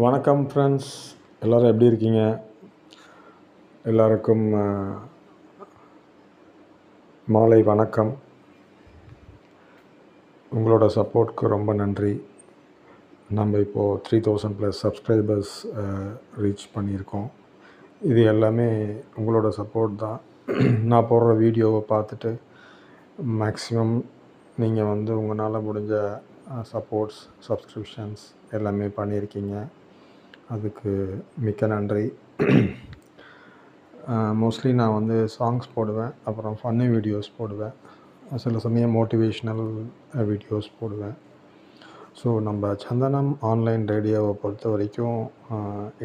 வணக்கம் ஃப்ரெண்ட்ஸ், எல்லோரும் எப்படி இருக்கீங்க? எல்லாருக்கும் மாலை வணக்கம். உங்களோட சப்போர்ட்க்கு ரொம்ப நன்றி. நம்ம இப்போது 3000+ சப்ஸ்கிரைபர்ஸ் ரீச் பண்ணியிருக்கோம். இது எல்லாமே உங்களோட சப்போர்ட் தான். நான் போடுற வீடியோவை பார்த்துட்டு மேக்ஸிமம் நீங்கள் உங்களால் முடிஞ்ச சப்போர்ட்ஸ், சப்ஸ்கிரிப்ஷன்ஸ் எல்லாமே பண்ணியிருக்கீங்க. அதுக்கு மிக்க நன்றி. மோஸ்ட்லி நான் சாங்ஸ் போடுவேன், அப்புறம் ஃபன்னி வீடியோஸ் போடுவேன், சில சமயம் மோட்டிவேஷ்னல் வீடியோஸ் போடுவேன். ஸோ நம்ம சந்தனம் ஆன்லைன் ரேடியோவை பொறுத்த வரைக்கும்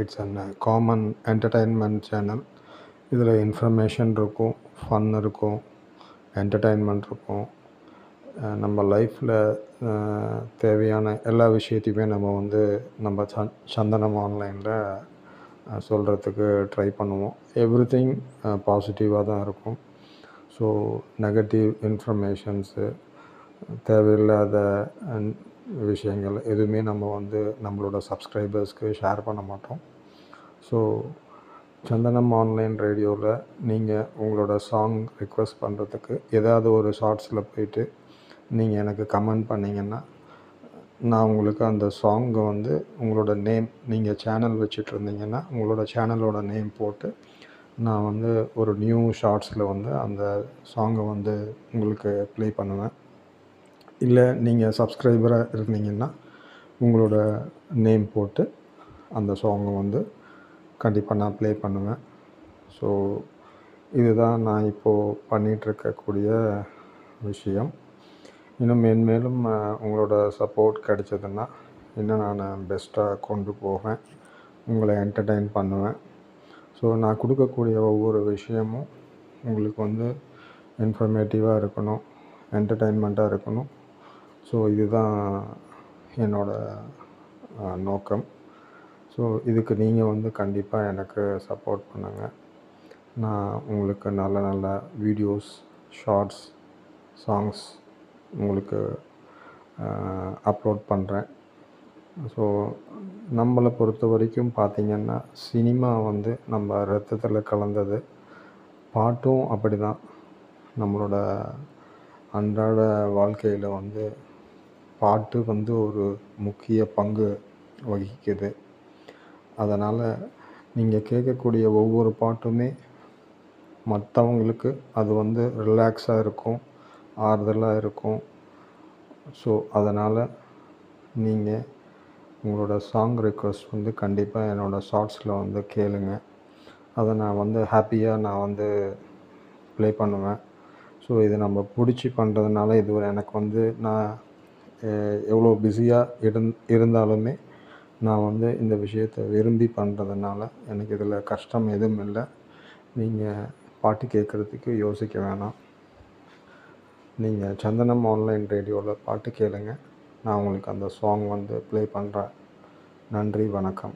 it's an common entertainment channel. இதில் இன்ஃபர்மேஷன் இருக்கும், ஃபன் இருக்கும், என்டர்டெயின்மெண்ட் இருக்கும். நம்ம லைஃப்பில் தேவையான எல்லா விஷயத்தையுமே நம்ம சந்தனம் ஆன்லைனில் சொல்கிறதுக்கு ட்ரை பண்ணுவோம். எவ்ரிதிங் பாசிட்டிவாக தான் இருக்கும். ஸோ நெகட்டிவ் இன்ஃபர்மேஷன்ஸு, தேவையில்லாத விஷயங்கள் எதுவுமே நம்ம நம்மளோட சப்ஸ்கிரைபர்ஸ்க்கு ஷேர் பண்ண மாட்டோம். ஸோ சந்தனம் ஆன்லைன் ரேடியோவில் நீங்கள் உங்களோட சாங் ரிக்வெஸ்ட் பண்ணுறதுக்கு ஏதாவது ஒரு ஷார்ட்ஸில் போயிட்டு நீங்கள் எனக்கு கமெண்ட் பண்ணிங்கன்னா, நான் உங்களுக்கு அந்த சாங்கை உங்களோட நேம், நீங்கள் சேனல் வச்சிட்ருந்தீங்கன்னா உங்களோட சேனலோட நேம் போட்டு நான் ஒரு நியூ ஷார்ட்ஸில் அந்த சாங்கை உங்களுக்கு ப்ளே பண்ணுவேன். இல்லை நீங்கள் சப்ஸ்கிரைபராக இருந்தீங்கன்னா உங்களோட நேம் போட்டு அந்த சாங்கை கண்டிப்பாக நான் ப்ளே பண்ணுவேன். ஸோ இதுதான் நான் இப்போது பண்ணிகிட்ருக்கக்கூடிய விஷயம். இன்னும் மேன்மேலும் உங்களோட சப்போர்ட் கிடைச்சதுன்னா இன்னும் நான் பெஸ்ட்டாக கொண்டு போவேன், உங்களை என்டர்டெயின் பண்ணுவேன். ஸோ நான் கொடுக்கக்கூடிய ஒவ்வொரு விஷயமும் உங்களுக்கு இன்ஃபர்மேட்டிவாக இருக்கணும், என்டர்டெயின்மெண்ட்டாக இருக்கணும். ஸோ இதுதான் என்னோடய நோக்கம். ஸோ இதுக்கு நீங்கள் கண்டிப்பாக எனக்கு சப்போர்ட் பண்ணுங்கள். நான் உங்களுக்கு நல்ல நல்ல வீடியோஸ், ஷார்ட்ஸ், சாங்ஸ் உங்களுக்கு அப்லோட் பண்ணுறேன். ஸோ நம்மளை பொறுத்த வரைக்கும் பார்த்திங்கன்னா, சினிமா நம்ம ரத்தத்தில் கலந்தது, பாட்டும் அப்படி தான். நம்மளோட அன்றாட வாழ்க்கையில் பாட்டு ஒரு முக்கிய பங்கு வகிக்குது. அதனால் நீங்கள் கேட்கக்கூடிய ஒவ்வொரு பாட்டுமே மற்றவங்களுக்கு அது ரிலாக்ஸாக இருக்கும், ஆறுதலாக இருக்கும். ஸோ அதனால் நீங்கள் உங்களோட சாங் ரிக்வெஸ்ட் கண்டிப்பாக என்னோடய ஷார்ட்ஸில் கேளுங்க. அதை நான் ஹாப்பியாக நான் ப்ளே பண்ணுவேன். ஸோ இது நம்ம பிடிச்சி பண்ணுறதுனால இது எனக்கு நான் எவ்வளோ பிஸியாக இருந்தாலுமே நான் இந்த விஷயத்தை விரும்பி பண்ணுறதுனால எனக்கு இதில் கஷ்டம் எதுவும் இல்லை. நீங்கள் பாட்டு கேட்குறதுக்கு யோசிக்க வேணாம். நீங்கள் சந்தனம் ஆன்லைன் ரேடியோவில் பாட்டு கேளுங்க. நான் உங்களுக்கு அந்த சாங் ப்ளே பண்ணுறேன். நன்றி, வணக்கம்.